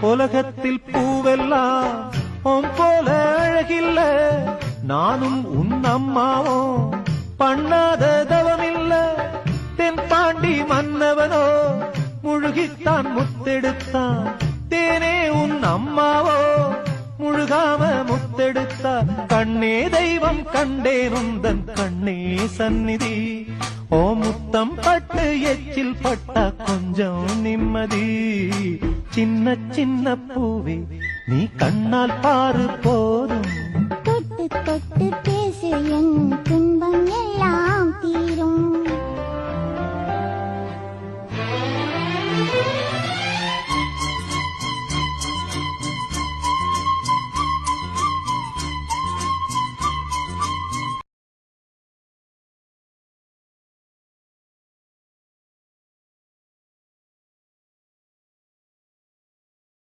உலகத்தில் பூவெல்லாம் உன் போல அழகில்ல, நானும் உன் அம்மாவும் பண்ணாத தவமில்ல. தென்பாண்டி மன்னவனோ முழுகித்தான் முத்தெடுத்தான், தேனே உன் அம்மாவோ முழுகாம முத்தெடுத்தா. கண்ணே தெய்வம் கண்டேன் உந்தன் கண்ணே சந்நிதி, ஓ முத்தம் பட்டு எச்சில் பட்டா கொஞ்சம் நிம்மதி. சின்ன சின்ன பூவே நீ கண்ணால் பாரு போதும், தொட்டு தொட்டு பேசு என் துன்பம்